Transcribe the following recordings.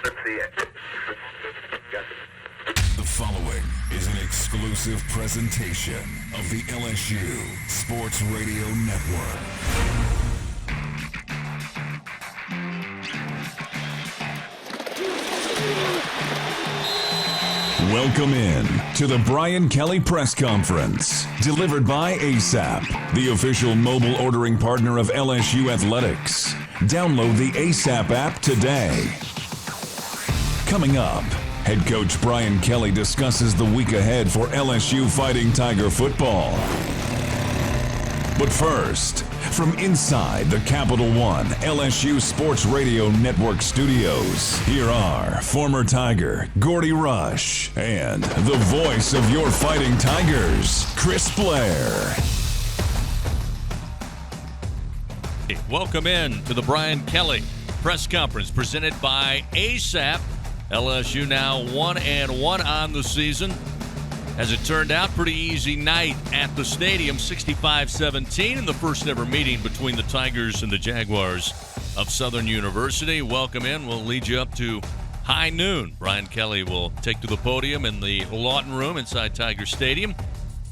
The following is an exclusive presentation of the LSU Sports Radio Network. Welcome in to the Brian Kelly Press Conference, delivered by ASAP, the official mobile ordering partner of LSU Athletics. Download the ASAP app today. Coming up, head coach Brian Kelly discusses the week ahead for LSU Fighting Tiger football. But first, from inside the Capital One LSU Sports Radio Network studios, here are former Tiger Gordy Rush and the voice of your Fighting Tigers, Chris Blair. Welcome in to the Brian Kelly Press Conference presented by ASAP. LSU now 1-1 on the season. As it turned out, pretty easy night at the stadium, 65-17 in the first ever meeting between the Tigers and the Jaguars of Southern University. Welcome in. We'll lead you up to high noon. Brian Kelly will take to the podium in the Lawton Room inside Tiger Stadium.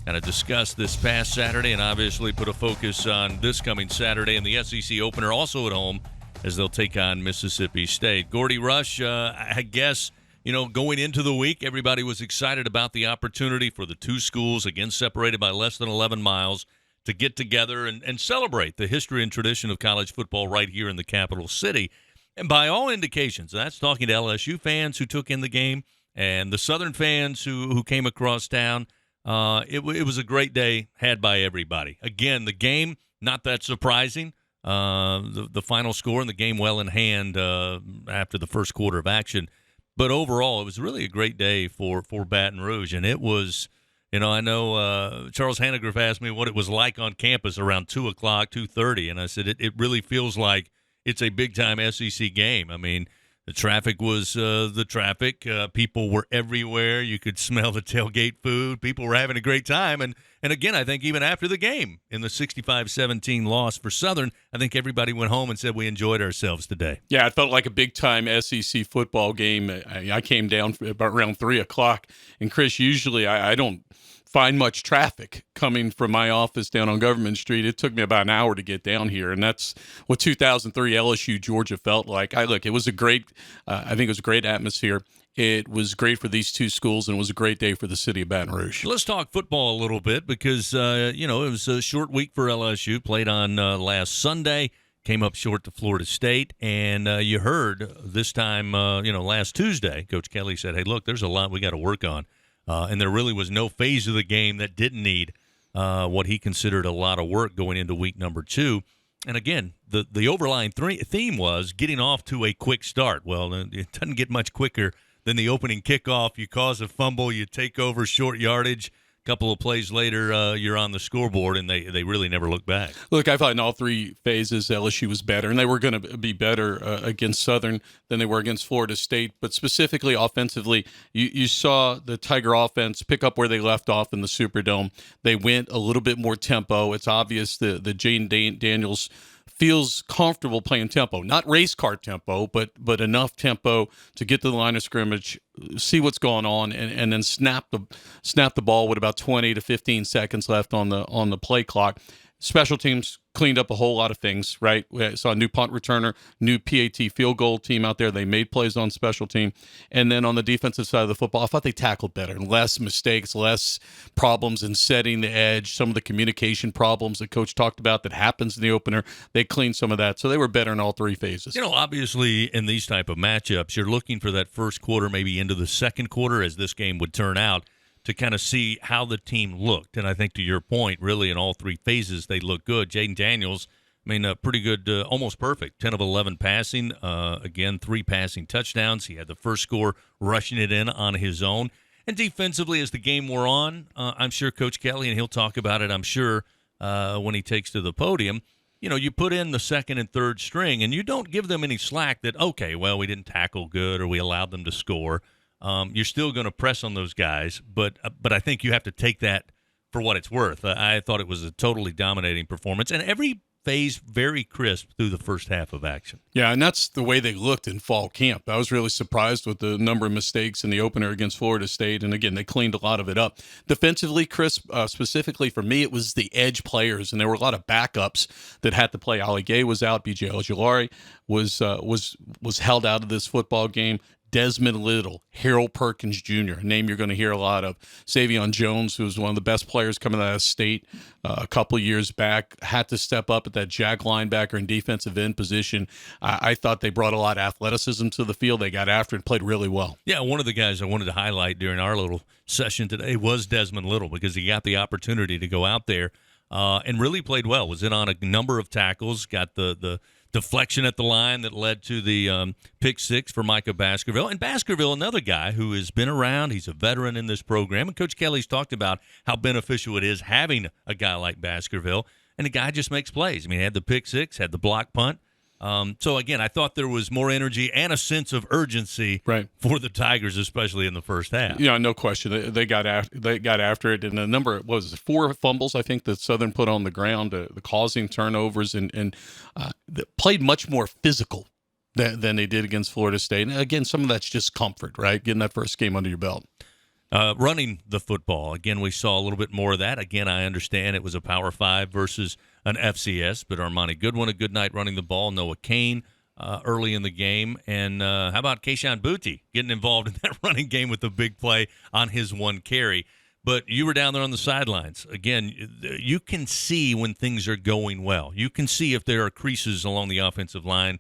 Kind of discuss this past Saturday and obviously put a focus on this coming Saturday and the SEC opener also at home as they'll take on Mississippi State. Gordy Rush, I guess, going into the week, everybody was excited about the opportunity for the two schools, again separated by less than 11 miles, to get together and celebrate the history and tradition of college football right here in the capital city. And by all indications, that's talking to LSU fans who took in the game and the Southern fans who came across town, it was a great day had by everybody. Again, the game, not that surprising. The final score and the game well in hand after the first quarter of action. But overall, it was really a great day for Baton Rouge. And it was, I know Charles Hanegraaff asked me what it was like on campus around 2 o'clock, 2:30. And I said, it really feels like it's a big-time SEC game. I mean, the traffic was the traffic. People were everywhere. You could smell the tailgate food. People were having a great time. And again, I think even after the game, in the 65-17 loss for Southern, I think everybody went home and said we enjoyed ourselves today. Yeah, it felt like a big-time SEC football game. I came down about around 3 o'clock. And, Chris, usually I don't find much traffic coming from my office down on Government Street. It took me about an hour to get down here, and that's what 2003 LSU Georgia felt like. It was a great, I think it was a great atmosphere. It was great for these two schools, and it was a great day for the city of Baton Rouge. Let's talk football a little bit because, it was a short week for LSU. Played on last Sunday, came up short to Florida State, and you heard this time, last Tuesday, Coach Kelly said, hey, look, there's a lot we got to work on. And there really was no phase of the game that didn't need what he considered a lot of work going into week number 2. And again, the overlying theme was getting off to a quick start. Well, it doesn't get much quicker than the opening kickoff. You cause a fumble, you take over short yardage. A couple of plays later, you're on the scoreboard, and they really never look back. Look, I thought in all three phases LSU was better, and they were going to be better against Southern than they were against Florida State. But specifically offensively, you saw the Tiger offense pick up where they left off in the Superdome. They went a little bit more tempo. It's obvious the Jaden Daniels feels comfortable playing tempo, not race car tempo, but enough tempo to get to the line of scrimmage, see what's going on, and then snap the ball with about 20 to 15 seconds left on the play clock. Special teams cleaned up a whole lot of things, right? We saw a new punt returner, new PAT field goal team out there. They made plays on special team. And then on the defensive side of the football, I thought they tackled better. Less mistakes, less problems in setting the edge. Some of the communication problems that Coach talked about that happens in the opener, they cleaned some of that. So they were better in all three phases. Obviously in these type of matchups, you're looking for that first quarter, maybe into the second quarter as this game would turn out, to kind of see how the team looked. And I think to your point, really in all three phases, they look good. Jaden Daniels, pretty good, almost perfect, 10 of 11 passing. Again, 3 passing touchdowns. He had the first score rushing it in on his own. And defensively, as the game wore on, I'm sure Coach Kelly, and he'll talk about it, I'm sure, when he takes to the podium, you put in the second and third string, and you don't give them any slack that, okay, well, we didn't tackle good or we allowed them to score. You're still going to press on those guys, but I think you have to take that for what it's worth. I thought it was a totally dominating performance, and every phase very crisp through the first half of action. Yeah, and that's the way they looked in fall camp. I was really surprised with the number of mistakes in the opener against Florida State. And again, they cleaned a lot of it up. Defensively, Chris, specifically for me, it was the edge players, and there were a lot of backups that had to play. Ali Gay was out. B.J. Ojulari was held out of this football game. Desmond Little, Harold Perkins Jr., a name you're going to hear a lot of. Savion Jones, who was one of the best players coming out of state a couple of years back, had to step up at that jack linebacker and defensive end position. I thought they brought a lot of athleticism to the field. They got after it and played really well. Yeah, one of the guys I wanted to highlight during our little session today was Desmond Little, because he got the opportunity to go out there and really played well. Was in on a number of tackles, got the deflection at the line that led to the pick six for Micah Baskerville. And Baskerville, another guy who has been around. He's a veteran in this program. And Coach Kelly's talked about how beneficial it is having a guy like Baskerville. And the guy just makes plays. I mean, he had the pick six, had the block punt. So, again, I thought there was more energy and a sense of urgency for the Tigers, especially in the first half. Yeah, no question. They got after it. And a number, what was it, 4 fumbles, I think, that Southern put on the ground, causing turnovers, and played much more physical than they did against Florida State. And, again, some of that's just comfort, right, getting that first game under your belt. Running the football. Again, we saw a little bit more of that. Again, I understand it was a Power 5 versus an FCS, but Armani Goodwin, a good night running the ball. Noah Kane early in the game. And how about Keyshawn Booty getting involved in that running game with a big play on his one carry? But you were down there on the sidelines. Again, you can see when things are going well. You can see if there are creases along the offensive line,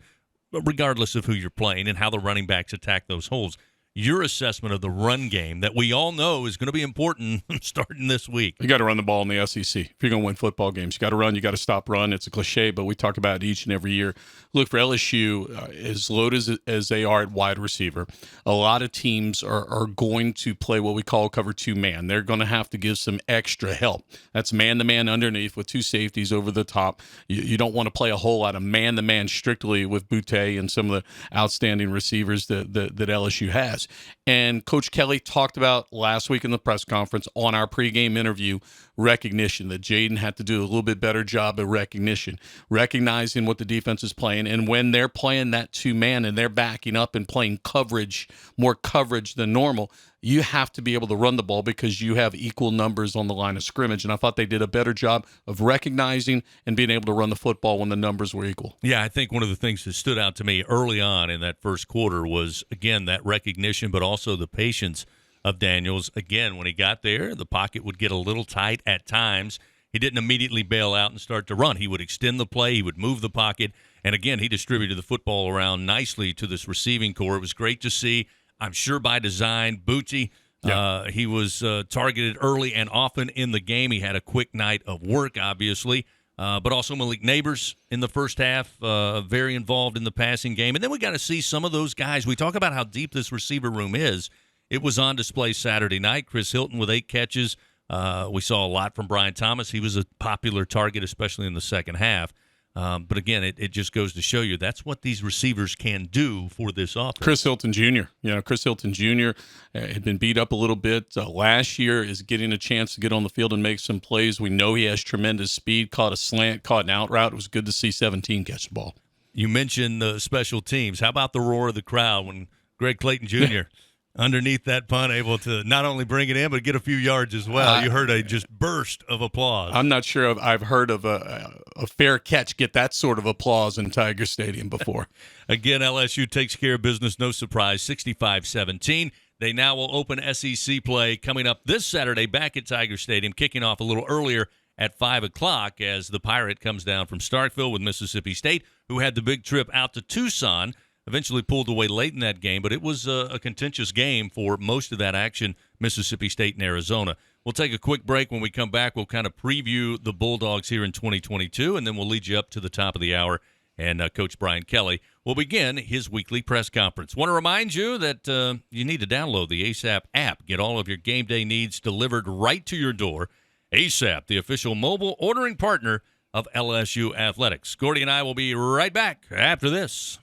regardless of who you're playing and how the running backs attack those holes. Your assessment of the run game that we all know is going to be important starting this week. You got to run the ball in the SEC if you're going to win football games. You got to run. You got to stop run. It's a cliche, but we talk about it each and every year. Look, for LSU, as loaded as they are at wide receiver, a lot of teams are going to play what we call cover 2-man. They're going to have to give some extra help. That's man-to-man underneath with 2 safeties over the top. You don't want to play a whole lot of man-to-man strictly with Boutte and some of the outstanding receivers that LSU has. And Coach Kelly talked about last week in the press conference on our pregame interview, recognition, that Jaden had to do a little bit better job of recognizing what the defense is playing. And when they're playing that 2-man and they're backing up and playing coverage, more coverage than normal, you have to be able to run the ball because you have equal numbers on the line of scrimmage. And I thought they did a better job of recognizing and being able to run the football when the numbers were equal. Yeah, I think one of the things that stood out to me early on in that first quarter was, again, that recognition, but also the patience of Daniels. Again, when he got there, the pocket would get a little tight at times. He didn't immediately bail out and start to run. He would extend the play. He would move the pocket. And, again, he distributed the football around nicely to this receiving core. It was great to see. I'm sure by design, Booty, he was targeted early and often in the game. He had a quick night of work, obviously, but also Malik Neighbors in the first half, very involved in the passing game. And then we got to see some of those guys. We talk about how deep this receiver room is. It was on display Saturday night. Chris Hilton with 8 catches. We saw a lot from Brian Thomas. He was a popular target, especially in the second half. But again, it just goes to show you that's what these receivers can do for this offense. Chris Hilton Jr. Chris Hilton Jr. Had been beat up a little bit last year, is getting a chance to get on the field and make some plays. We know he has tremendous speed, caught a slant, caught an out route. It was good to see 17 catch the ball. You mentioned special teams. How about the roar of the crowd when Greg Clayton Jr. underneath that punt, able to not only bring it in, but get a few yards as well? You heard a just burst of applause. I'm not sure I've heard of a fair catch get that sort of applause in Tiger Stadium before. Again, LSU takes care of business, no surprise, 65-17. They now will open SEC play coming up this Saturday back at Tiger Stadium, kicking off a little earlier at 5 o'clock as the Pirate comes down from Starkville with Mississippi State, who had the big trip out to Tucson. Eventually pulled away late in that game, but it was a contentious game for most of that action, Mississippi State and Arizona. We'll take a quick break. When we come back, we'll kind of preview the Bulldogs here in 2022, and then we'll lead you up to the top of the hour, and Coach Brian Kelly will begin his weekly press conference. Want to remind you that you need to download the ASAP app. Get all of your game day needs delivered right to your door. ASAP, the official mobile ordering partner of LSU Athletics. Gordy and I will be right back after this.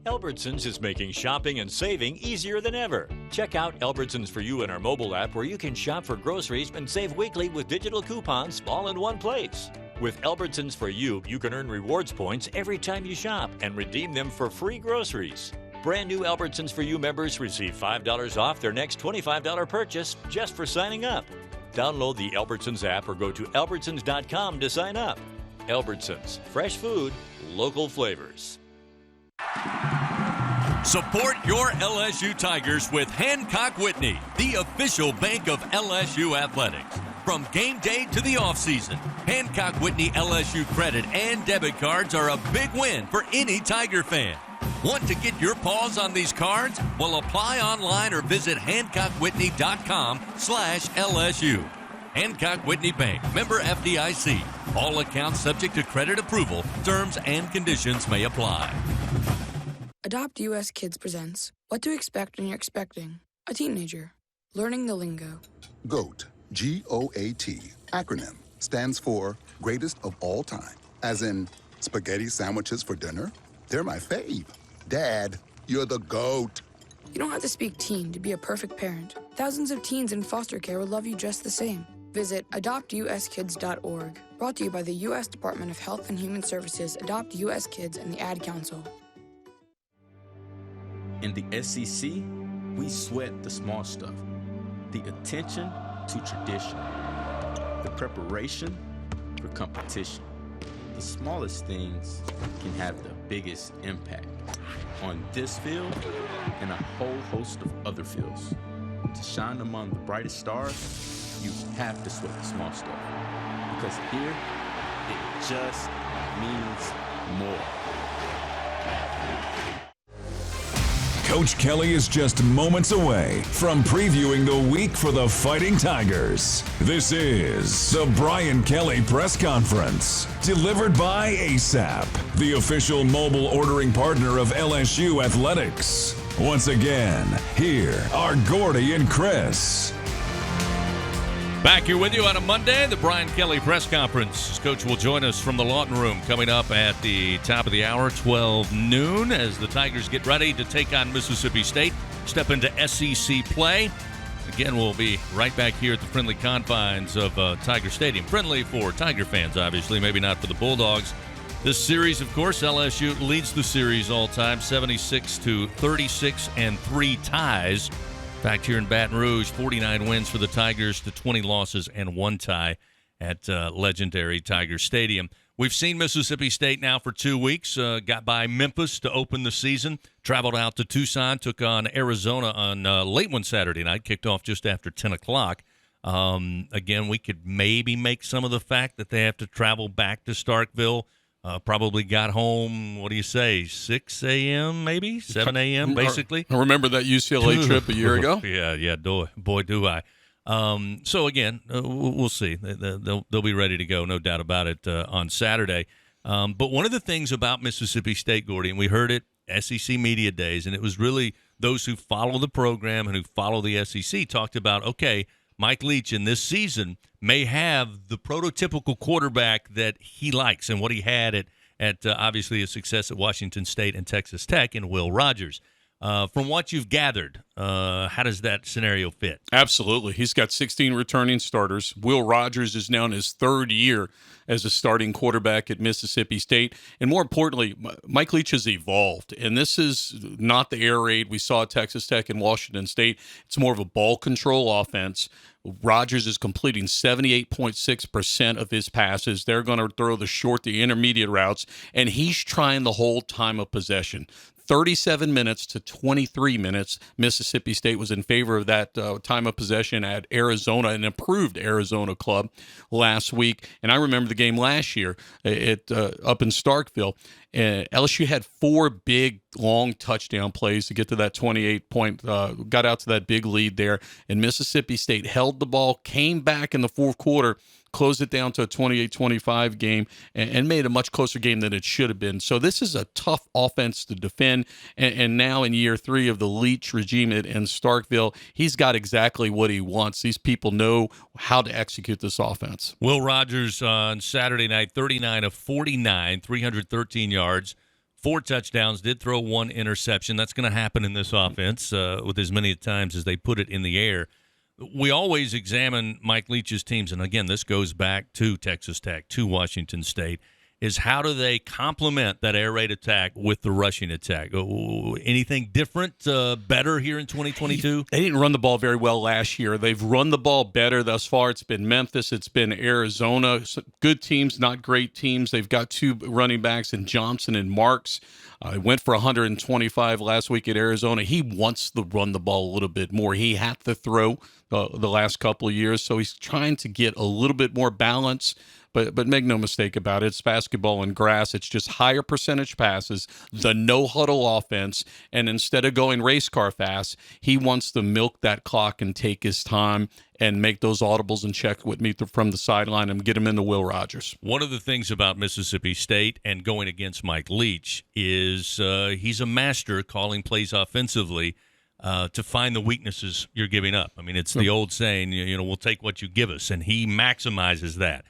Albertsons is making shopping and saving easier than ever. Check out Albertsons For You in our mobile app, where you can shop for groceries and save weekly with digital coupons all in one place. With Albertsons For You, you can earn rewards points every time you shop and redeem them for free groceries. Brand new Albertsons For You members receive $5 off their next $25 purchase just for signing up. Download the Albertsons app or go to albertsons.com to sign up. Albertsons, fresh food, local flavors. Support your LSU Tigers with Hancock Whitney, the official bank of LSU Athletics. From game day to the offseason, Hancock Whitney LSU credit and debit cards are a big win for any Tiger fan. Want to get your paws on these cards? Well, apply online or visit HancockWhitney.com/LSU. Hancock Whitney Bank, member FDIC. All accounts subject to credit approval. Terms and conditions may apply. Adopt US Kids presents What to Expect When You're Expecting a Teenager. Learning the lingo. GOAT, G-O-A-T, acronym, stands for Greatest of All Time. As in, spaghetti sandwiches for dinner? They're my fave. Dad, you're the GOAT. You don't have to speak teen to be a perfect parent. Thousands of teens in foster care would love you just the same. Visit adoptuskids.org. Brought to you by the U.S. Department of Health and Human Services, Adopt U.S. Kids, and the Ad Council. In the SEC, we sweat the small stuff. The attention to tradition. The preparation for competition. The smallest things can have the biggest impact on this field and a whole host of other fields. To shine among the brightest stars, you have to sweat the small stuff. Because here, it just means more. Coach Kelly is just moments away from previewing the week for the Fighting Tigers. This is the Brian Kelly Press Conference, delivered by ASAP, the official mobile ordering partner of LSU Athletics. Once again, here are Gordy and Chris. Back here with you on a Monday, the Brian Kelly Press Conference. Coach will join us from the Lawton Room coming up at the top of the hour, 12 noon, as the Tigers get ready to take on Mississippi State, step into SEC play. Again, we'll be right back here at the friendly confines of Tiger Stadium. Friendly for Tiger fans, obviously, maybe not for the Bulldogs. This series, of course, LSU leads the series all time, 76-36 and 3 ties. In fact, here in Baton Rouge, 49 wins for the Tigers to 20 losses and 1 tie at legendary Tiger Stadium. We've seen Mississippi State now for 2 weeks, got by Memphis to open the season, traveled out to Tucson, took on Arizona on late one Saturday night, kicked off just after 10 o'clock. Again, we could maybe make some of the fact that they have to travel back to Starkville. Probably got home, what do you say, 6 a.m. maybe? 7 a.m. basically? I remember that UCLA trip a year ago. Yeah, boy, do I. So, again, we'll see. They'll be ready to go, no doubt about it, on Saturday. But one of the things about Mississippi State, Gordy, and we heard it SEC Media Days, and it was really those who follow the program and who follow the SEC talked about, okay, Mike Leach in this season may have the prototypical quarterback that he likes and what he had at obviously his success at Washington State and Texas Tech in Will Rogers. From what you've gathered, how does that scenario fit? Absolutely. He's got 16 returning starters. Will Rogers is now in his 3rd year as a starting quarterback at Mississippi State. And more importantly, Mike Leach has evolved. And this is not the air raid we saw at Texas Tech and Washington State. It's more of a ball control offense. Rogers is completing 78.6% of his passes. They're going to throw the short, the intermediate routes, and he's trying the whole time of possession. 37 minutes to 23 minutes. Mississippi State was in favor of that time of possession at Arizona, an improved Arizona club last week. And I remember the game last year up in Starkville. LSU had 4 big, long touchdown plays to get to that 28-point, got out to that big lead there. And Mississippi State held the ball, came back in the 4th quarter, closed it down to a 28-25 game, and made a much closer game than it should have been. So this is a tough offense to defend. And now in year 3 of the Leach regime in Starkville, he's got exactly what he wants. These people know how to execute this offense. Will Rogers on Saturday night, 39 of 49, 313 yards, 4 touchdowns, did throw 1 interception. That's going to happen in this offense with as many times as they put it in the air. we always examine Mike Leach's teams, and again, this goes back to Texas Tech, to Washington State, is how do they complement that air raid attack with the rushing attack? Anything different, better here in 2022? They didn't run the ball very well last year. They've run the ball better thus far. It's been Memphis. It's been Arizona. Good teams, not great teams. They've got two running backs in Johnson and Marks. Went for 125 last week at Arizona. He wants to run the ball a little bit more. He had to throw the last couple of years, so he's trying to get a little bit more balance. But make no mistake about it, it's basketball and grass. It's just higher percentage passes, the no-huddle offense, and instead of going race car fast, he wants to milk that clock and take his time and make those audibles and check with me from the sideline and get him into Will Rogers. One of the things about Mississippi State and going against Mike Leach is he's a master calling plays offensively to find the weaknesses you're giving up. I mean, it's the old saying, we'll take what you give us, and he maximizes that.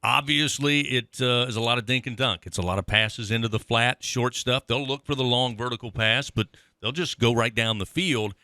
Obviously, it is a lot of dink and dunk. It's a lot of passes into the flat, short stuff. They'll look for the long vertical pass, but they'll just go right down the field.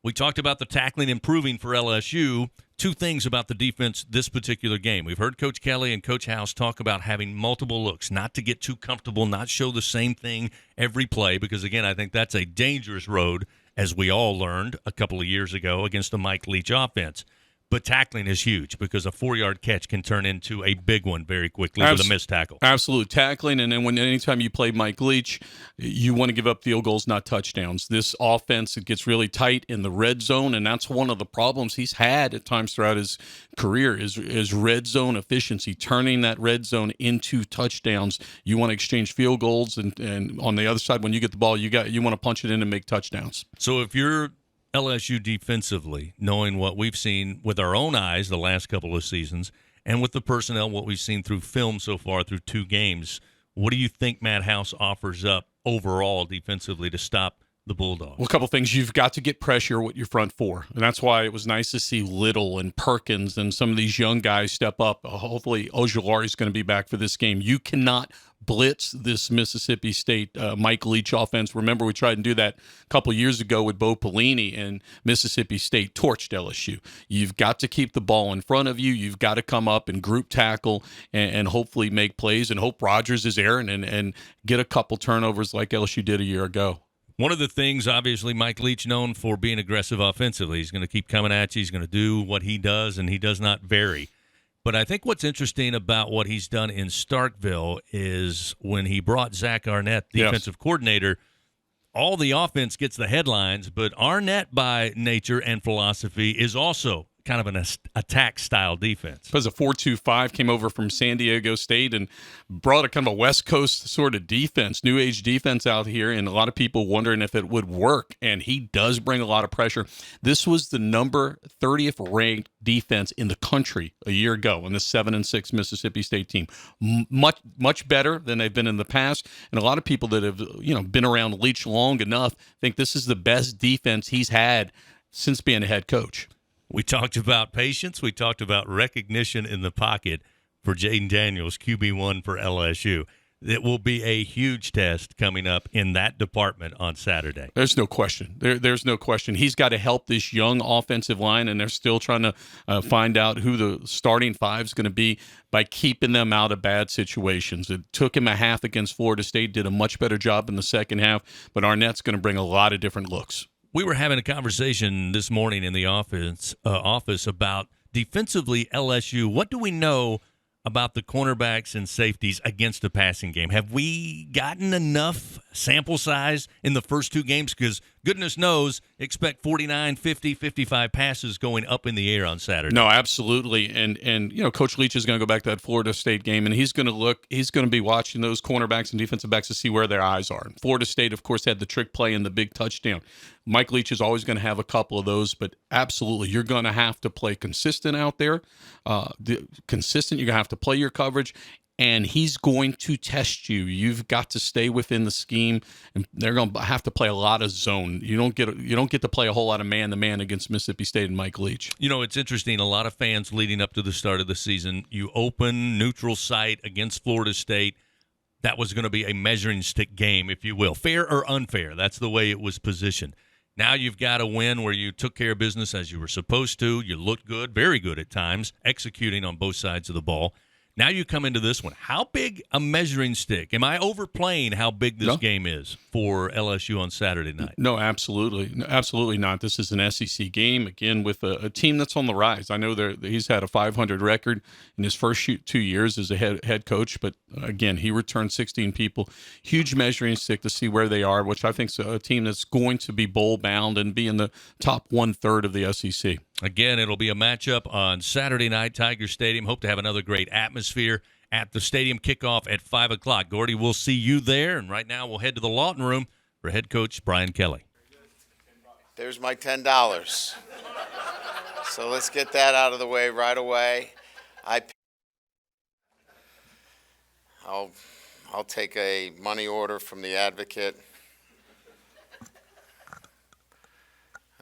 We talked about the tackling improving for LSU. Two things about the defense this particular game. We've heard Coach Kelly and Coach House talk about having multiple looks, not to get too comfortable, not show the same thing every play, because, again, I think that's a dangerous road, as we all learned a couple of years ago against the Mike Leach offense. But tackling is huge because a 4-yard catch can turn into a big one very quickly with a missed tackle. Absolute tackling, and then anytime you play Mike Leach, you want to give up field goals, not touchdowns. This offense, it gets really tight in the red zone, and that's one of the problems he's had at times throughout his career is red zone efficiency, turning that red zone into touchdowns. You want to exchange field goals, and on the other side, when you get the ball, you want to punch it in and make touchdowns. So if you're LSU defensively, knowing what we've seen with our own eyes the last couple of seasons, and with the personnel, what we've seen through film so far through 2 games, what do you think Matt House offers up overall defensively to stop the Bulldogs? Well, a couple things. You've got to get pressure with your front four, and that's why it was nice to see Little and Perkins and some of these young guys step up. Hopefully, Ojulari is going to be back for this game. You cannot blitz this Mississippi State Mike Leach offense. Remember, we tried to do that a couple years ago with Bo Pelini, and Mississippi State torched LSU. You've got to keep the ball in front of you. You've got to come up and group tackle and hopefully make plays, and hope Rogers is Aaron and get a couple turnovers like LSU did a year ago. One of the things, obviously, Mike Leach known for being aggressive offensively. He's going to keep coming at you. He's going to do what he does, and he does not vary. But I think what's interesting about what he's done in Starkville is when he brought Zach Arnett, the defensive coordinator, all the offense gets the headlines, but Arnett by nature and philosophy is also kind of an attack-style defense. It was a 4-2-5, came over from San Diego State and brought a kind of a West Coast sort of defense, new age defense out here, and a lot of people wondering if it would work, and he does bring a lot of pressure. This was the number 30th ranked defense in the country a year ago in the 7-6 Mississippi State team. Much better than they've been in the past, and a lot of people that have been around Leach long enough think this is the best defense he's had since being a head coach. We talked about patience. We talked about recognition in the pocket for Jaden Daniels, QB1 for LSU. It will be a huge test coming up in that department on Saturday. There's no question. There's no question. He's got to help this young offensive line, and they're still trying to find out who the starting 5 is going to be by keeping them out of bad situations. It took him a half against Florida State, did a much better job in the second half, but Arnett's going to bring a lot of different looks. We were having a conversation this morning in the office about defensively LSU. What do we know about the cornerbacks and safeties against the passing game? Have we gotten enough sample size in the first 2 games? Because goodness knows, expect 49, 50, 55 passes going up in the air on Saturday. No, absolutely. And Coach Leach is going to go back to that Florida State game, and he's going to be watching those cornerbacks and defensive backs to see where their eyes are. Florida State, of course, had the trick play and the big touchdown. Mike Leach is always going to have a couple of those, but absolutely, you're going to have to play consistent out there. You're going to have to play your coverage, and he's going to test you. You've got to stay within the scheme, and they're going to have to play a lot of zone. You don't get to play a whole lot of man-to-man against Mississippi State and Mike Leach. It's interesting. A lot of fans leading up to the start of the season, you open neutral site against Florida State. That was going to be a measuring stick game, if you will. Fair or unfair, that's the way it was positioned. Now you've got a win where you took care of business as you were supposed to. You looked good, very good at times, executing on both sides of the ball. Now you come into this one. How big a measuring stick? Am I overplaying how big this game is for LSU on Saturday night? No, absolutely. No, absolutely not. This is an SEC game, again, with a team that's on the rise. I know he's had a 500 record in his first 2 years as a head coach, but again, he returned 16 people. Huge measuring stick to see where they are, which I think is a team that's going to be bowl-bound and be in the top 1/3 of the SEC. Again, it'll be a matchup on Saturday night, Tiger Stadium. Hope to have another great atmosphere at the stadium. Kickoff at 5 o'clock. Gordy, we'll see you there. And right now we'll head to the Lawton Room for head coach Brian Kelly. There's my $10. So let's get that out of the way right away. I'll take a money order from the Advocate.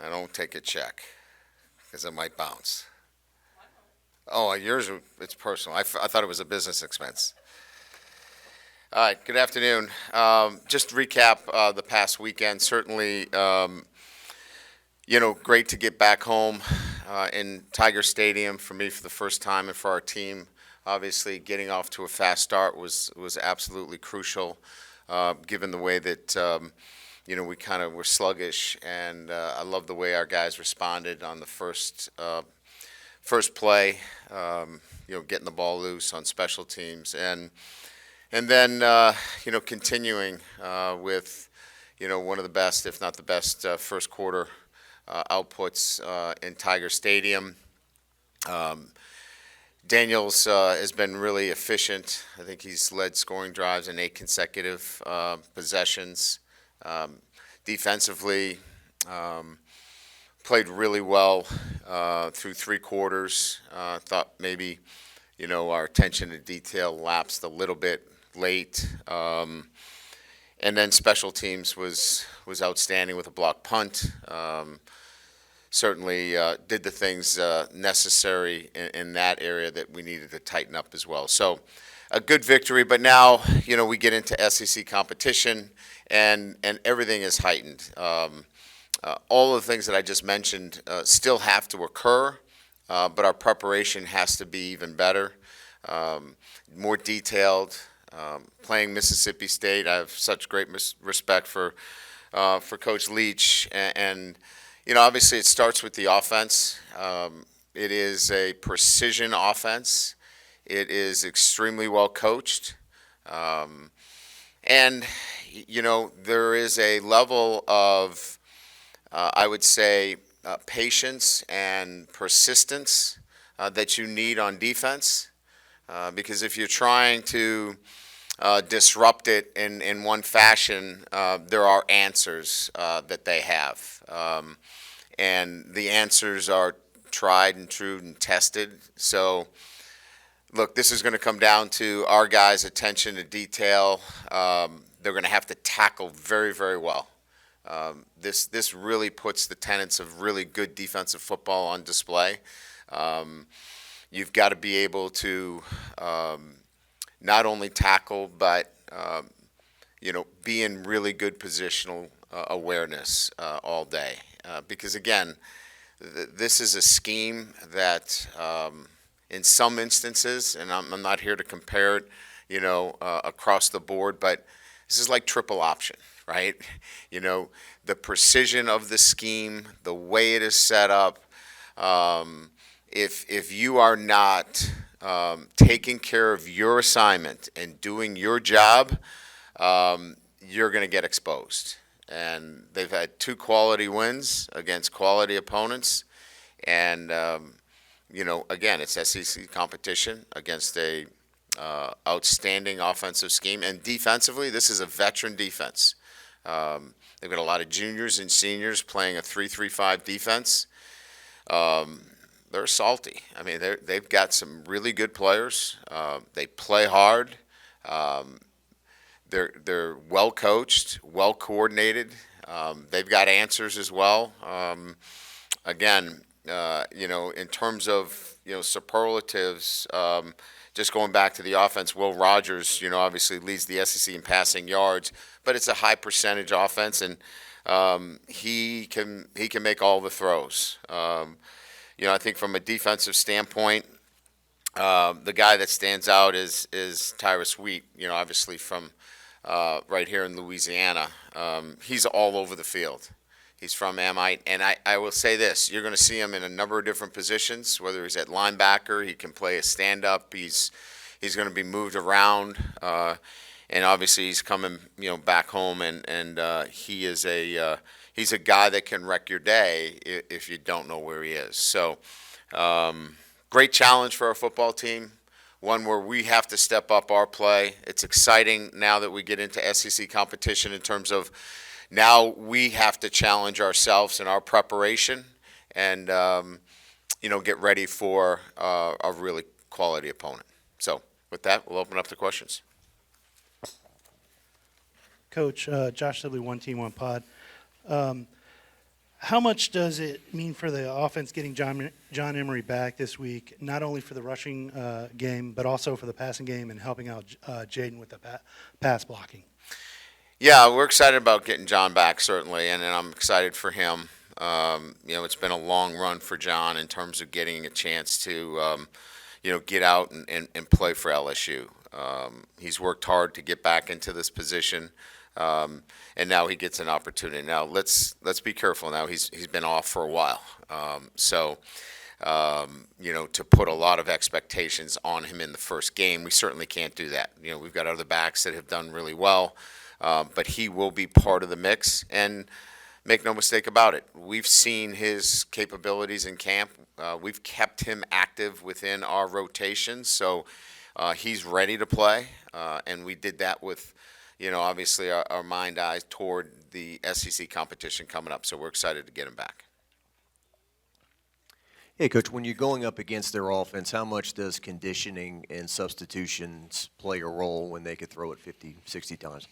I don't take a check because it might bounce. Oh, yours, it's personal. I thought it was a business expense. All right, good afternoon. Just to recap the past weekend. Certainly, great to get back home in Tiger Stadium for me for the first time and for our team. Obviously, getting off to a fast start was absolutely crucial, given the way that we kind of were sluggish, and I love the way our guys responded on the first play, getting the ball loose on special teams, and then continuing with one of the best, if not the best, first quarter outputs in Tiger Stadium. Daniels has been really efficient. I think he's led scoring drives in 8 consecutive possessions. Defensively, played really well through 3 quarters. Thought maybe, our attention to detail lapsed a little bit late. And then special teams was outstanding with a block punt. Certainly did the things necessary in that area that we needed to tighten up as well. So a good victory, but now, we get into SEC competition and everything is heightened. All of the things that I just mentioned still have to occur, but our preparation has to be even better, more detailed. Playing Mississippi State, I have such great respect for Coach Leach, and obviously it starts with the offense. It is a precision offense. It is extremely well coached, and there is a level of I would say patience and persistence that you need on defense, because if you're trying to disrupt it in one fashion, there are answers that they have, and the answers are tried and true and tested. So look, this is going to come down to our guys' attention to detail. They're going to have to tackle very, very well. This really puts the tenets of really good defensive football on display. You've got to be able to not only tackle, but be in really good positional awareness all day. Because again, this is a scheme that, in some instances, and I'm not here to compare it, across the board, but this is like triple option, right? The precision of the scheme, the way it is set up. If you are not taking care of your assignment and doing your job, you're going to get exposed. And they've had 2 quality wins against quality opponents. And, again, it's SEC competition against a outstanding offensive scheme. And defensively, this is a veteran defense. They've got a lot of juniors and seniors playing a 3-3-5 defense. They're salty. I mean, they've got some really good players. They play hard. They're well coached, well coordinated. They've got answers as well. Again, in terms of superlatives, just going back to the offense, Will Rogers, obviously leads the SEC in passing yards, but it's a high percentage offense, and he can make all the throws. I think from a defensive standpoint, the guy that stands out is Tyrus Wheat. Obviously from right here in Louisiana, he's all over the field. He's from Amite, and I will say this: you're going to see him in a number of different positions. Whether he's at linebacker, he can play a stand-up. He's going to be moved around, and obviously he's coming back home, and he is he's a guy that can wreck your day if you don't know where he is. So, great challenge for our football team. One where we have to step up our play. It's exciting now that we get into SEC competition in terms of now we have to challenge ourselves in our preparation and, get ready for a really quality opponent. So with that, we'll open up the questions. Coach, Josh Sibley, One Team, One Pod. How much does it mean for the offense getting John Emery back this week, not only for the rushing game, but also for the passing game and helping out Jaden with the pass blocking? Yeah, we're excited about getting John back, certainly, and I'm excited for him. It's been a long run for John in terms of getting a chance to, get out and play for LSU. He's worked hard to get back into this position. And now he gets an opportunity. Now let's be careful. Now he's been off for a while, to put a lot of expectations on him in the first game, we certainly can't do that. We've got other backs that have done really well, but he will be part of the mix. And make no mistake about it, we've seen his capabilities in camp. We've kept him active within our rotations, so he's ready to play, and we did that with. Obviously our eyes toward the SEC competition coming up, so we're excited to get him back. Hey, Coach, when you're going up against their offense, how much does conditioning and substitutions play a role when they could throw it 50, 60 times?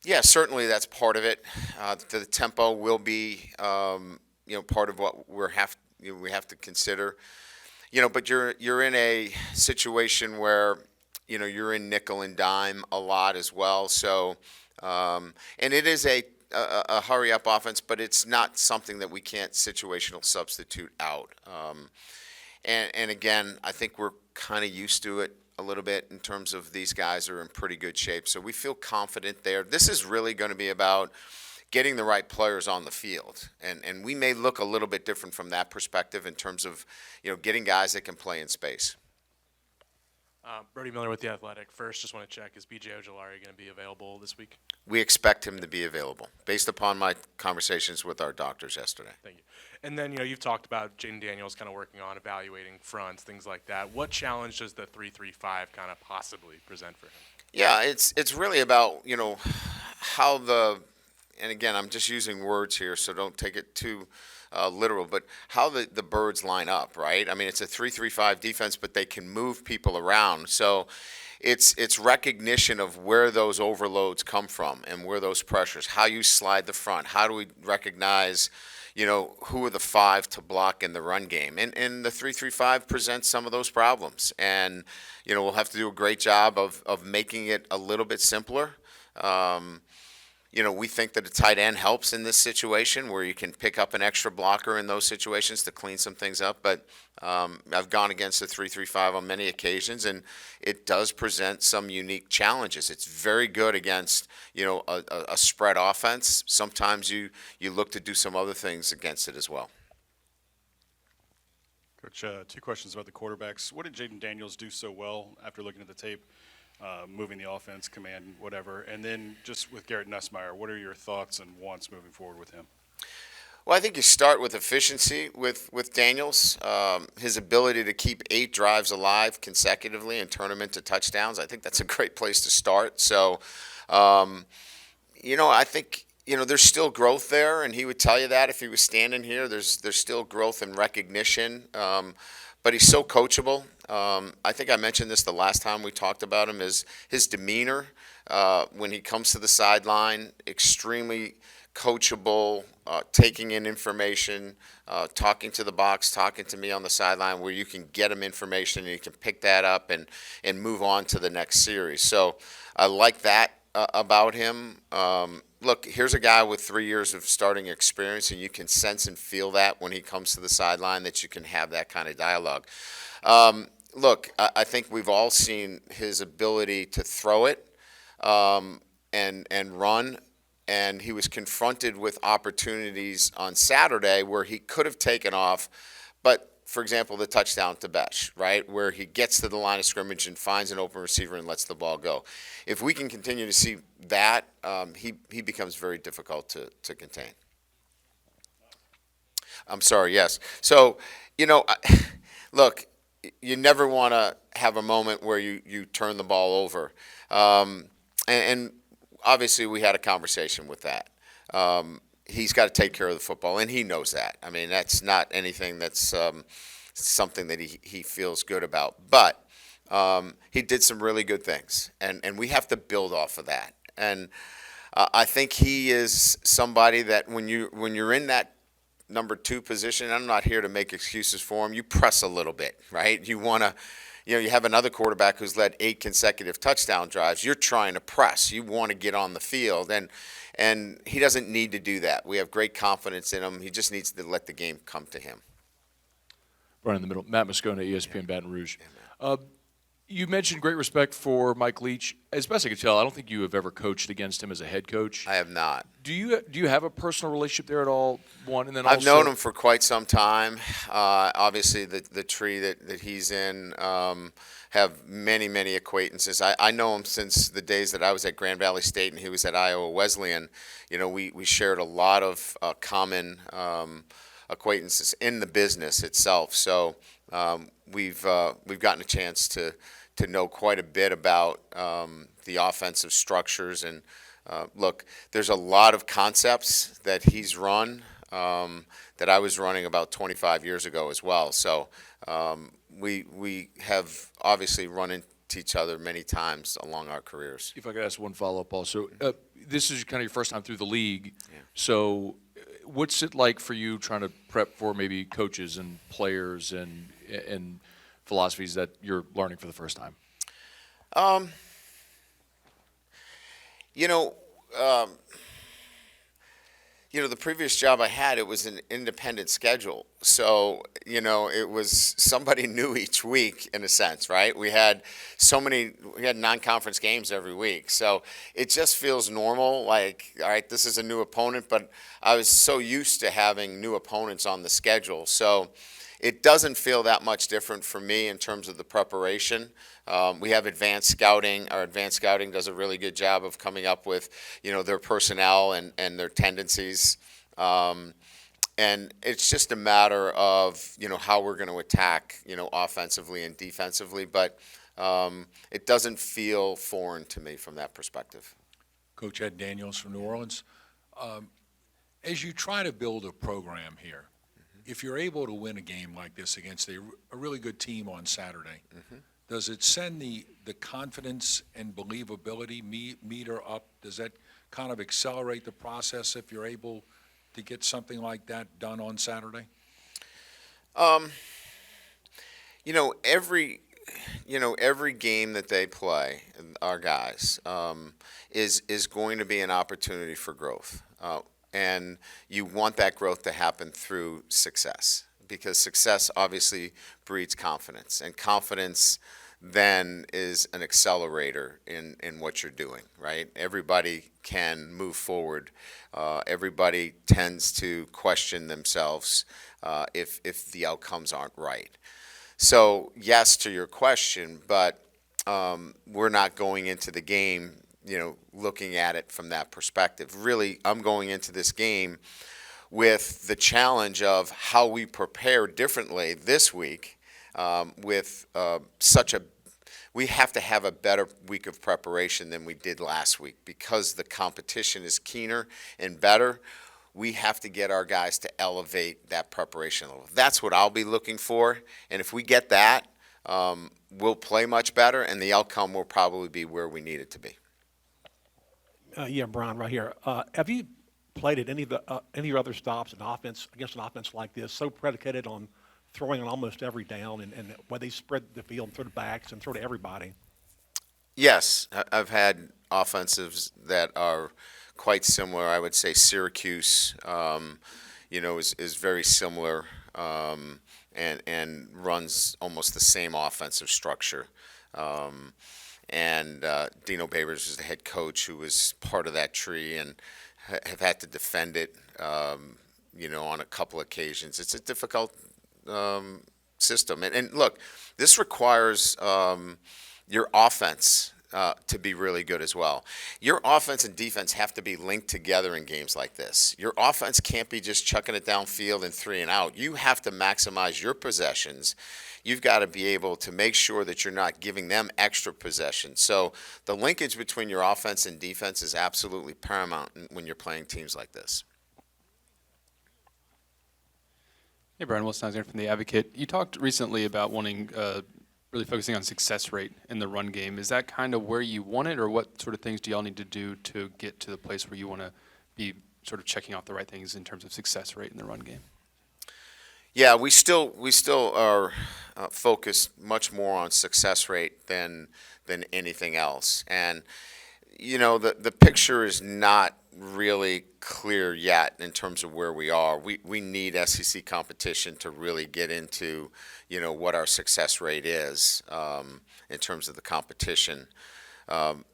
Yeah, certainly that's part of it. The tempo will be, part of what we have to consider. But you're in a situation where you're in nickel and dime a lot as well. So, and it is a hurry-up offense, but it's not something that we can't situational substitute out. And again, I think we're kind of used to it a little bit in terms of these guys are in pretty good shape. So we feel confident there. This is really going to be about getting the right players on the field. And we may look a little bit different from that perspective in terms of, getting guys that can play in space. Brody Miller with The Athletic. First, just want to check, is B.J. Ojolari going to be available this week? We expect him to be available, based upon my conversations with our doctors yesterday. Thank you. And then, you've talked about Jaden Daniels kind of working on evaluating fronts, things like that. What challenge does the 3-3-5 kind of possibly present for him? Yeah, it's really about, how and again, I'm just using words here, so don't take it too literal, but how the birds line up, right? I mean, it's a 3-3-5 defense, but they can move people around. So it's recognition of where those overloads come from and where those pressures, how you slide the front, how do we recognize, who are the five to block in the run game. And the 3-3-5 presents some of those problems. And, we'll have to do a great job of making it a little bit simpler. We think that a tight end helps in this situation where you can pick up an extra blocker in those situations to clean some things up. But I've gone against the 3-3-5 on many occasions, and it does present some unique challenges. It's very good against, a spread offense. Sometimes you look to do some other things against it as well. Coach, two questions about the quarterbacks. What did Jaden Daniels do so well after looking at the tape? Moving the offense, command, whatever. And then just with Garrett Nussmeier, what are your thoughts and wants moving forward with him? Well, I think you start with efficiency with Daniels. His ability to keep 8 drives alive consecutively and turn them into touchdowns, I think that's a great place to start. So, I think, there's still growth there, and he would tell you that if he was standing here. There's still growth and recognition. But he's so coachable. I think I mentioned this the last time we talked about him, is his demeanor when he comes to the sideline, extremely coachable, taking in information, talking to the box, talking to me on the sideline, where you can get him information and you can pick that up and move on to the next series. So I like that about him. Look, here's a guy with 3 years of starting experience, and you can sense and feel that when he comes to the sideline, that you can have that kind of dialogue. Look, I think we've all seen his ability to throw it and run, and he was confronted with opportunities on Saturday where he could have taken off, but, for example, the touchdown to Besh, right, where he gets to the line of scrimmage and finds an open receiver and lets the ball go. If we can continue to see that, he becomes very difficult to contain. I'm sorry, yes. So, look, you never want to have a moment where you turn the ball over. And obviously we had a conversation with that. He's got to take care of the football, and he knows that. I mean, that's not anything that's something that he feels good about. But he did some really good things, and we have to build off of that. And I think he is somebody that when you're in that number 2 position, I'm not here to make excuses for him. You press a little bit, right? You want to, you have another quarterback who's led 8 consecutive touchdown drives. You're trying to press. You want to get on the field, and he doesn't need to do that. We have great confidence in him. He just needs to let the game come to him. Right in the middle, Matt Moscona, ESPN Baton Rouge. You mentioned great respect for Mike Leach. As best I can tell, I don't think you have ever coached against him as a head coach. I have not. Do you have a personal relationship there at all? One, and then I've also, known him for quite some time. Obviously, the tree that he's in, have many acquaintances. I know him since the days that I was at Grand Valley State and he was at Iowa Wesleyan. We shared a lot of common acquaintances in the business itself. So we've gotten a chance to know quite a bit about the offensive structures. And look, there's a lot of concepts that he's run that I was running about 25 years ago as well. So we have obviously run into each other many times along our careers. If I could ask one follow-up also. This is kind of your first time through the league. Yeah. So what's it like for you trying to prep for maybe coaches and players and philosophies that you're learning for the first time? The previous job I had, it was an independent schedule. So, it was somebody new each week in a sense, right? We had non-conference games every week. So it just feels normal, like, all right, this is a new opponent, but I was so used to having new opponents on the schedule. So it doesn't feel that much different for me in terms of the preparation. We have advanced scouting. Our advanced scouting does a really good job of coming up with, their personnel and their tendencies. And it's just a matter of, how we're going to attack, offensively and defensively. But it doesn't feel foreign to me from that perspective. Coach Ed Daniels from New Orleans. As you try to build a program here, if you're able to win a game like this against a really good team on Saturday, does it send the confidence and believability meter up? Does that kind of accelerate the process if you're able to get something like that done on Saturday? Every game that they play, our guys, is going to be an opportunity for growth. And you want that growth to happen through success, because success obviously breeds confidence, and confidence then is an accelerator in what you're doing, right? Everybody can move forward. Everybody tends to question themselves if the outcomes aren't right. So yes to your question, but we're not going into the game looking at it from that perspective. Really, I'm going into this game with the challenge of how we prepare differently this week we have to have a better week of preparation than we did last week, because the competition is keener and better. We have to get our guys to elevate that preparation level. That's what I'll be looking for, and if we get that, we'll play much better, and the outcome will probably be where we need it to be. Brian, right here. Have you played at any of your other stops in offense against an offense like this, so predicated on throwing on almost every down and where they spread the field and throw to backs and throw to everybody? Yes, I've had offensives that are quite similar. I would say Syracuse, is very similar and runs almost the same offensive structure. And Dino Babers is the head coach who was part of that tree and have had to defend it, on a couple occasions. It's a difficult system. And look, this requires your offense to be really good as well. Your offense and defense have to be linked together in games like this. Your offense can't be just chucking it downfield and 3 and out. You have to maximize your possessions. You've got to be able to make sure that you're not giving them extra possessions. So the linkage between your offense and defense is absolutely paramount when you're playing teams like this. Hey, Brian Wilson here from The Advocate. You talked recently about wanting really focusing on success rate in the run game. Is that kind of where you want it, or what sort of things do y'all need to do to get to the place where you want to be sort of checking off the right things in terms of success rate in the run game? Yeah, we still are focused much more on success rate than anything else. And the picture is not really clear yet in terms of where we are. We need SEC competition to really get into what our success rate is in terms of the competition.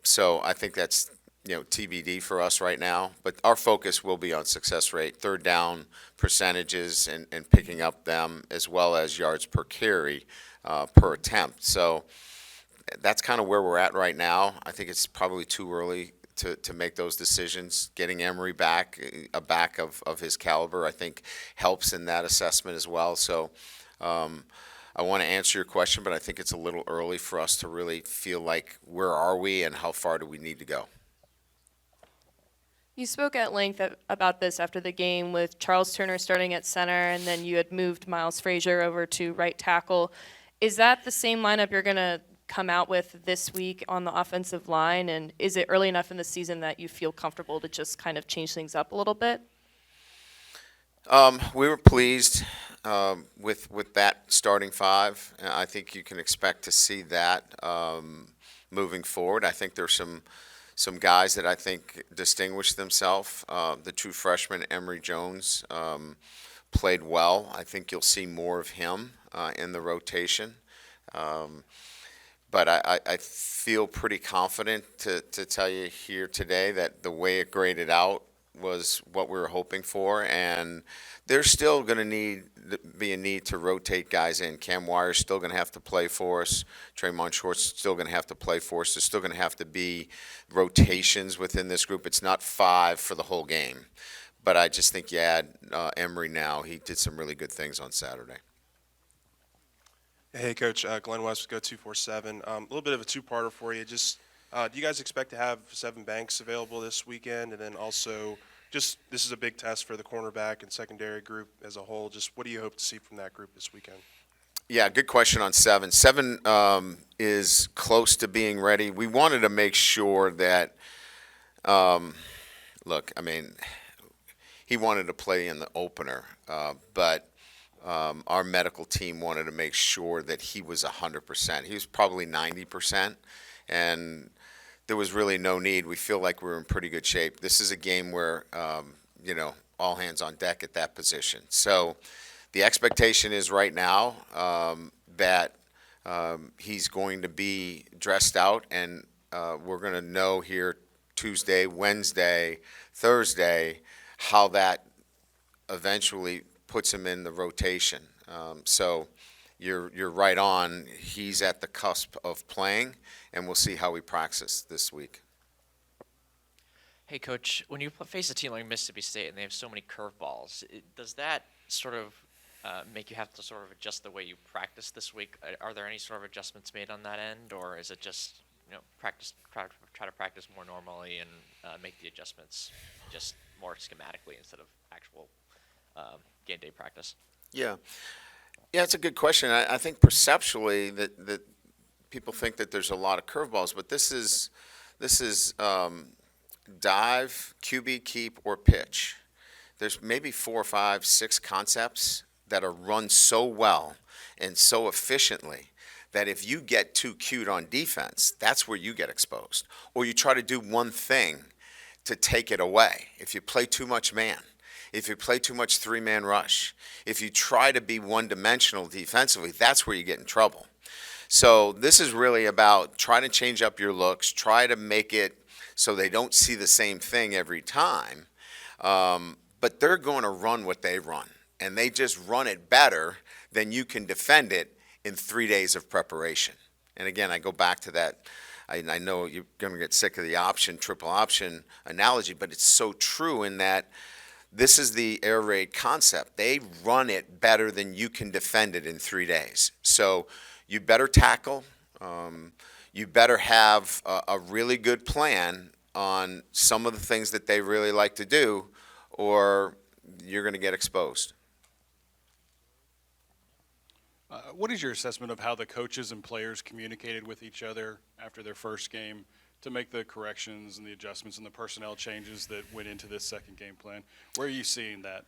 So I think that's TBD for us right now. But our focus will be on success rate, third down percentages, and picking up them, as well as yards per carry per attempt. So that's kind of where we're at right now. I think it's probably too early to make those decisions. Getting Emory back, a back of his caliber, I think helps in that assessment as well. So I want to answer your question, but I think it's a little early for us to really feel like where are we and how far do we need to go. You spoke at length about this after the game with Charles Turner starting at center, and then you had moved Miles Frazier over to right tackle. Is that the same lineup you're going to come out with this week on the offensive line, and is it early enough in the season that you feel comfortable to just kind of change things up a little bit? We were pleased with that starting five. I think you can expect to see that moving forward. I think there's some guys that I think distinguished themselves. The true freshman, Emory Jones, played well. I think you'll see more of him in the rotation. But I feel pretty confident to tell you here today that the way it graded out was what we were hoping for, and there's still going to be a need to rotate guys in. Cam Wire's still going to have to play for us. Tremont Short's still going to have to play for us. There's still going to have to be rotations within this group. It's not 5 for the whole game. But I just think you add Emory now. He did some really good things on Saturday. Hey, Coach. Glenn West with Go247. A little bit of a two-parter for you. Just do you guys expect to have Sevyn Banks available this weekend? And then also, just this is a big test for the cornerback and secondary group as a whole. Just what do you hope to see from that group this weekend? Yeah, good question on Sevyn. Sevyn is close to being ready. We wanted to make sure that, he wanted to play in the opener, but our medical team wanted to make sure that he was 100%. He was probably 90%, and there was really no need. We feel like we're in pretty good shape. This is a game where, all hands on deck at that position. So the expectation is right now that he's going to be dressed out, and we're going to know here Tuesday, Wednesday, Thursday, how that eventually puts him in the rotation. So you're right on. He's at the cusp of playing, and we'll see how we practice this week. Hey, Coach, when you face a team like Mississippi State and they have so many curveballs, does that sort of make you have to sort of adjust the way you practice this week? Are there any sort of adjustments made on that end, or is it just try to practice more normally and make the adjustments just more schematically instead of actual game day practice? Yeah, it's a good question. I think perceptually that people think that there's a lot of curveballs, but this is dive, QB keep, or pitch. There's maybe 4, 5, 6 concepts that are run so well and so efficiently that if you get too cute on defense, that's where you get exposed. Or you try to do one thing to take it away. If you play too much man, if you play too much 3-man rush, if you try to be one-dimensional defensively, that's where you get in trouble. So this is really about trying to change up your looks, try to make it so they don't see the same thing every time. But they're going to run what they run, and they just run it better than you can defend it in 3 days of preparation. And again, I go back to that. I know you're going to get sick of the triple option analogy, but it's so true in that this is the air raid concept. They run it better than you can defend it in 3 days. So you better tackle. You better have a really good plan on some of the things that they really like to do, or you're going to get exposed. What is your assessment of how the coaches and players communicated with each other after their first game to make the corrections and the adjustments and the personnel changes that went into this second game plan? Where are you seeing that?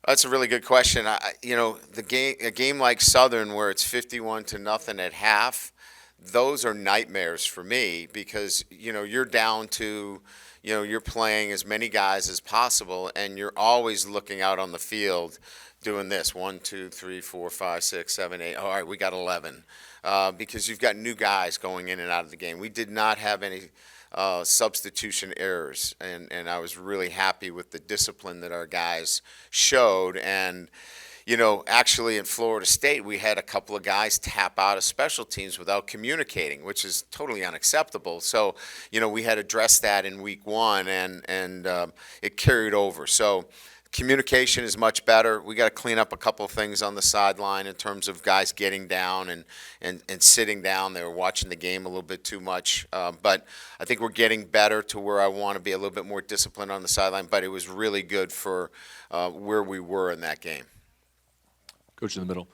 That's a really good question. A game like Southern where it's 51-0 at half, those are nightmares for me because, you're down to, you're playing as many guys as possible and you're always looking out on the field doing this, 1, 2, 3, 4, 5, 6, 7, 8. All right, we got 11 because you've got new guys going in and out of the game. We did not have any substitution errors, and I was really happy with the discipline that our guys showed. And, actually in Florida State, we had a couple of guys tap out of special teams without communicating, which is totally unacceptable. So, we had addressed that in week 1, and it carried over. So communication is much better. We got to clean up a couple of things on the sideline in terms of guys getting down and sitting down. They were watching the game a little bit too much. But I think we're getting better to where I want to be a little bit more disciplined on the sideline. But it was really good for where we were in that game. Coach in the middle.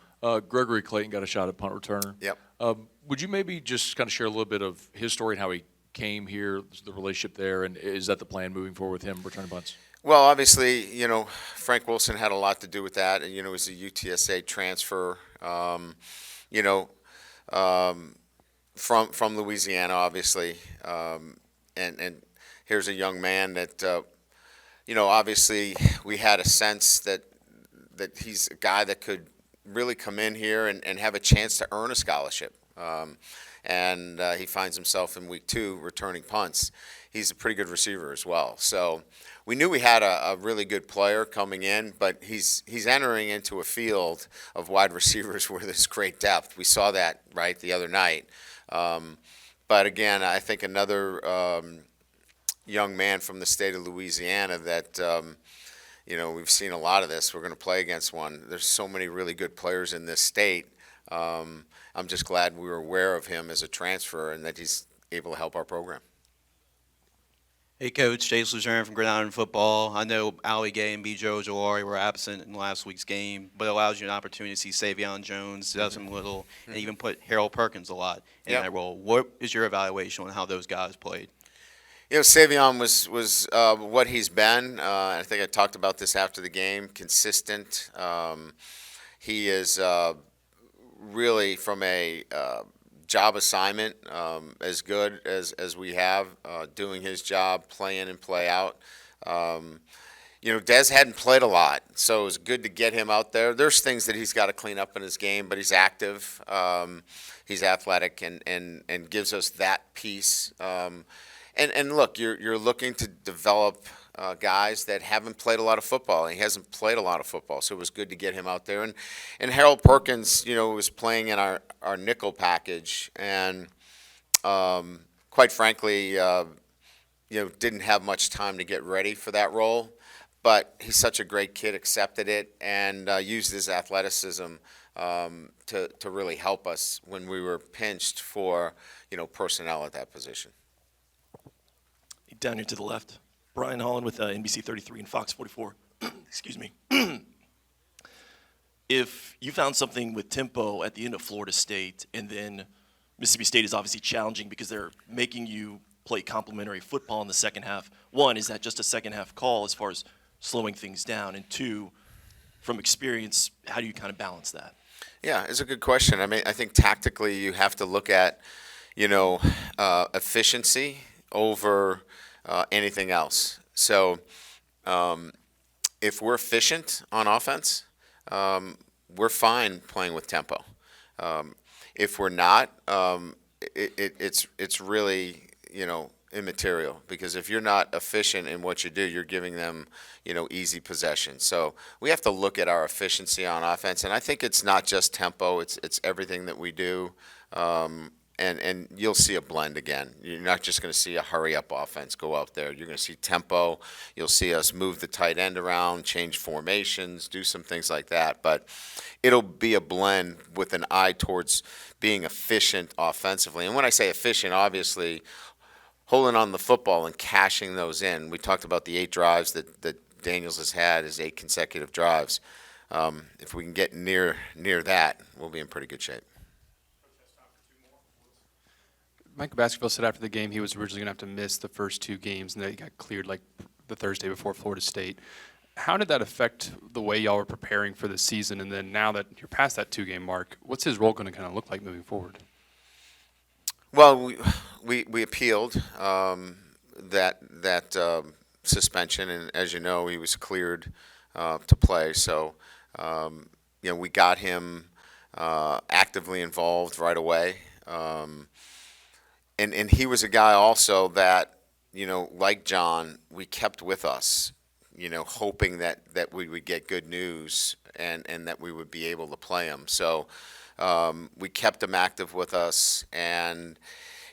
Gregory Clayton got a shot at punt returner. Yep. Would you maybe just kind of share a little bit of his story and how he came here, the relationship there, and is that the plan moving forward with him returning punts? Well, obviously, Frank Wilson had a lot to do with that. And, it was a UTSA transfer, from Louisiana, obviously. And here's a young man that, obviously we had a sense that he's a guy that could really come in here and have a chance to earn a scholarship. And he finds himself in week 2 returning punts. He's a pretty good receiver as well. So we knew we had a really good player coming in, but he's entering into a field of wide receivers where there's great depth. We saw that, right, the other night. But again, I think another young man from the state of Louisiana that, we've seen a lot of this. We're going to play against one. There's so many really good players in this state. I'm just glad we were aware of him as a transfer and that he's able to help our program. Hey, Coach. Chase Luzerne from Gridiron Football. I know Ali Gay and B.J. Ojolari were absent in last week's game, but it allows you an opportunity to see Savion Jones, Desmond Little, and even put Harold Perkins a lot in that role. What is your evaluation on how those guys played? Savion was what he's been. I think I talked about this after the game, consistent. He is really from a job assignment as good as we have, doing his job, play in and play out. Des hadn't played a lot, so it was good to get him out there. There's things that he's got to clean up in his game, but he's active, he's athletic, and gives us that piece. And look, you're looking to develop guys that haven't played a lot of football. He hasn't played a lot of football, so it was good to get him out there. And Harold Perkins, was playing in our nickel package, and quite frankly, didn't have much time to get ready for that role. But he's such a great kid, accepted it, and used his athleticism to really help us when we were pinched for personnel at that position. Down here to the left. Brian Holland with NBC 33 and Fox 44. Excuse me. If you found something with tempo at the end of Florida State, and then Mississippi State is obviously challenging because they're making you play complementary football in the second half. One, is that just a second half call as far as slowing things down? And two, from experience, how do you kind of balance that? Yeah, it's a good question. I mean, I think tactically you have to look at, efficiency over anything else. So if we're efficient on offense, we're fine playing with tempo. If we're not, it's really, immaterial, because if you're not efficient in what you do, you're giving them, easy possession. So we have to look at our efficiency on offense, and I think it's not just tempo; it's everything that we do. And you'll see a blend again. You're not just going to see a hurry-up offense go out there. You're going to see tempo. You'll see us move the tight end around, change formations, do some things like that. But it'll be a blend with an eye towards being efficient offensively. And when I say efficient, obviously holding on the football and cashing those in. We talked about the 8 drives that Daniels has had, his 8 consecutive drives. If we can get near that, we'll be in pretty good shape. Mike Baskerville said after the game he was originally going to have to miss the first 2 games, and that he got cleared like the Thursday before Florida State. How did that affect the way y'all were preparing for the season? And then now that you're past that 2-game mark, what's his role going to kind of look like moving forward? Well, we appealed that suspension, and as you know, he was cleared to play. So, we got him actively involved right away. And he was a guy also that, like John, we kept with us, hoping that we would get good news and that we would be able to play him. So we kept him active with us, and,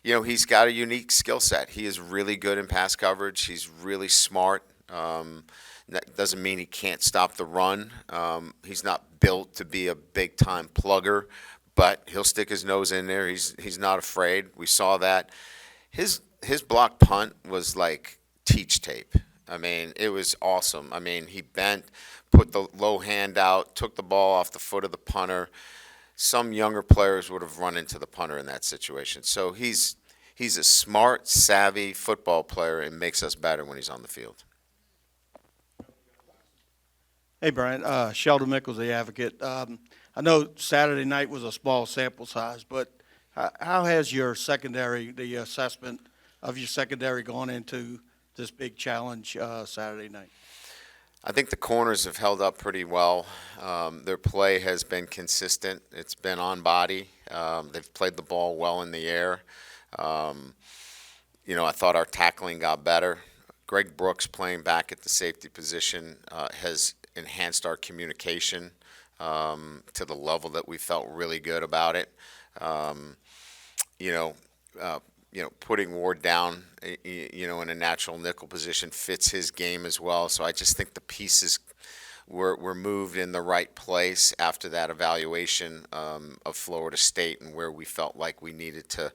he's got a unique skill set. He is really good in pass coverage. He's really smart. That doesn't mean he can't stop the run. He's not built to be a big-time plugger, but he'll stick his nose in there. He's not afraid. We saw that. His block punt was like teach tape. I mean, it was awesome. I mean, he bent, put the low hand out, took the ball off the foot of the punter. Some younger players would have run into the punter in that situation. So he's a smart, savvy football player, and makes us better when he's on the field. Hey, Brian. Sheldon Mickles, the Advocate. I know Saturday night was a small sample size, but how has your the assessment of your secondary gone into this big challenge Saturday night? I think the corners have held up pretty well. Their play has been consistent. It's been on body. They've played the ball well in the air. I thought our tackling got better. Greg Brooks playing back at the safety position has enhanced our communication to the level that we felt really good about it. Putting Ward down, in a natural nickel position fits his game as well. So I just think the pieces were moved in the right place after that evaluation of Florida State and where we felt like we needed to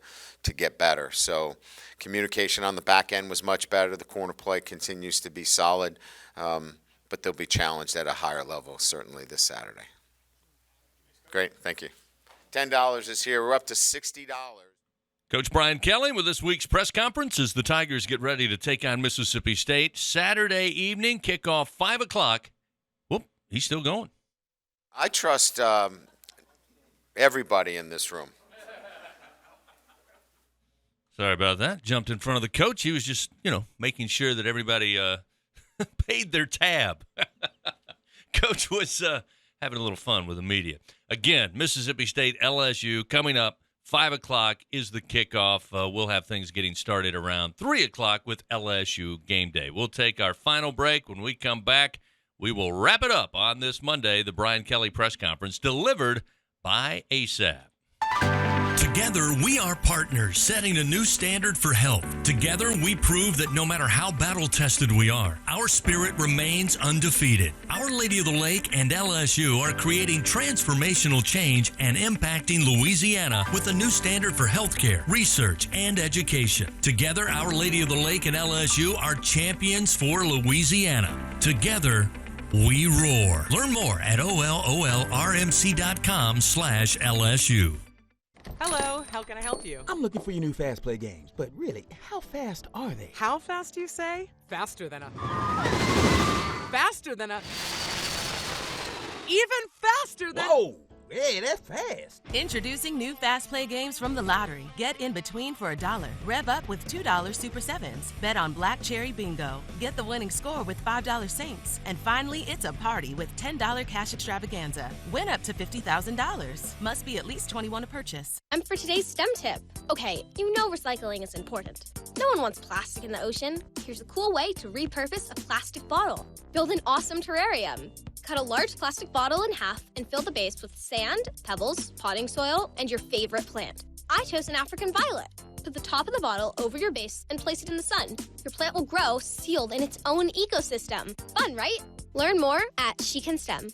get better. So communication on the back end was much better. The corner play continues to be solid, but they'll be challenged at a higher level certainly this Saturday. Great, thank you. $10 is here. We're up to $60. Coach Brian Kelly with this week's press conference as the Tigers get ready to take on Mississippi State. Saturday evening, kickoff 5 o'clock. Whoop, he's still going. I trust everybody in this room. Sorry about that. Jumped in front of the coach. He was just, making sure that everybody paid their tab. Coach was having a little fun with the media. Again, Mississippi State, LSU coming up. 5 o'clock is the kickoff. We'll have things getting started around 3 o'clock with LSU game day. We'll take our final break. When we come back, we will wrap it up on this Monday, the Brian Kelly press conference, delivered by ASAP. Together, we are partners, setting a new standard for health. Together, we prove that no matter how battle-tested we are, our spirit remains undefeated. Our Lady of the Lake and LSU are creating transformational change and impacting Louisiana with a new standard for healthcare, research, and education. Together, Our Lady of the Lake and LSU are champions for Louisiana. Together, we roar. Learn more at ololrmc.com/LSU. Hello, how can I help you? I'm looking for your new Fast Play games, but really, how fast are they? How fast do you say? Faster than a... Faster than a... Even faster than... Whoa! Hey, that's fast. Introducing new Fast Play games from the lottery. Get in between for $1. Rev up with $2 Super 7s. Bet on Black Cherry Bingo. Get the winning score with $5 Saints. And finally, it's a party with $10 Cash Extravaganza. Win up to $50,000. Must be at least 21 to purchase. And for today's STEM tip, okay, you know recycling is important. No one wants plastic in the ocean. Here's a cool way to repurpose a plastic bottle. Build an awesome terrarium. Cut a large plastic bottle in half and fill the base with sand, pebbles, potting soil, and your favorite plant. I chose an African violet. Put the top of the bottle over your base and place it in the sun. Your plant will grow sealed in its own ecosystem. Fun, right? Learn more at She Can STEM.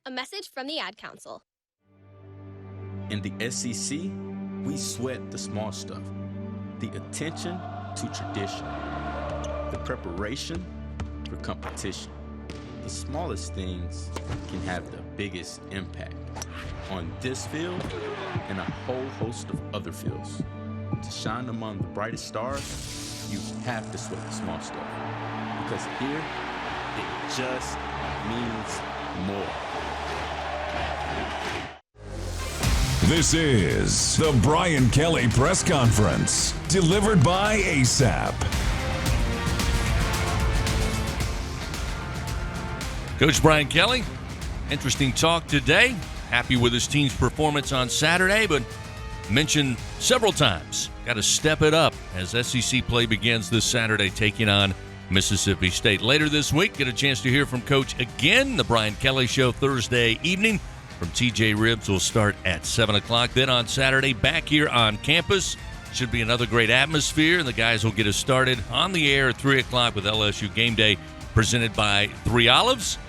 A message from the Ad Council. In the SEC, we sweat the small stuff. The attention to tradition. The preparation for competition. The smallest things can have the biggest impact on this field and a whole host of other fields. To shine among the brightest stars, you have to sweat the small stuff. Because here, it just means more. This is the Brian Kelly Press Conference, delivered by ASAP. Coach Brian Kelly, interesting talk today. Happy with his team's performance on Saturday, but mentioned several times, got to step it up as SEC play begins this Saturday, taking on Mississippi State. Later this week, get a chance to hear from Coach again. The Brian Kelly Show Thursday evening from TJ Ribs will start at 7 o'clock. Then on Saturday, back here on campus. Should be another great atmosphere, and the guys will get us started on the air at 3 o'clock with LSU Game Day, presented by Three Olives.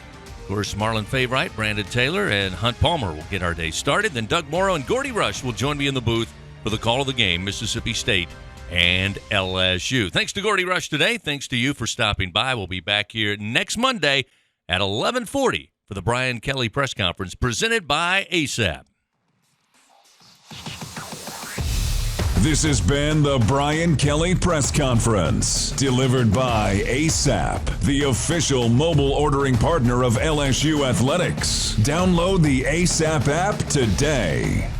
Of course, Marlon Favorite, Brandon Taylor, and Hunt Palmer will get our day started. Then Doug Morrow and Gordy Rush will join me in the booth for the call of the game, Mississippi State and LSU. Thanks to Gordy Rush today. Thanks to you for stopping by. We'll be back here next Monday at 11:40 for the Brian Kelly Press Conference, presented by ASAP. This has been the Brian Kelly Press Conference, delivered by ASAP, the official mobile ordering partner of LSU Athletics. Download the ASAP app today.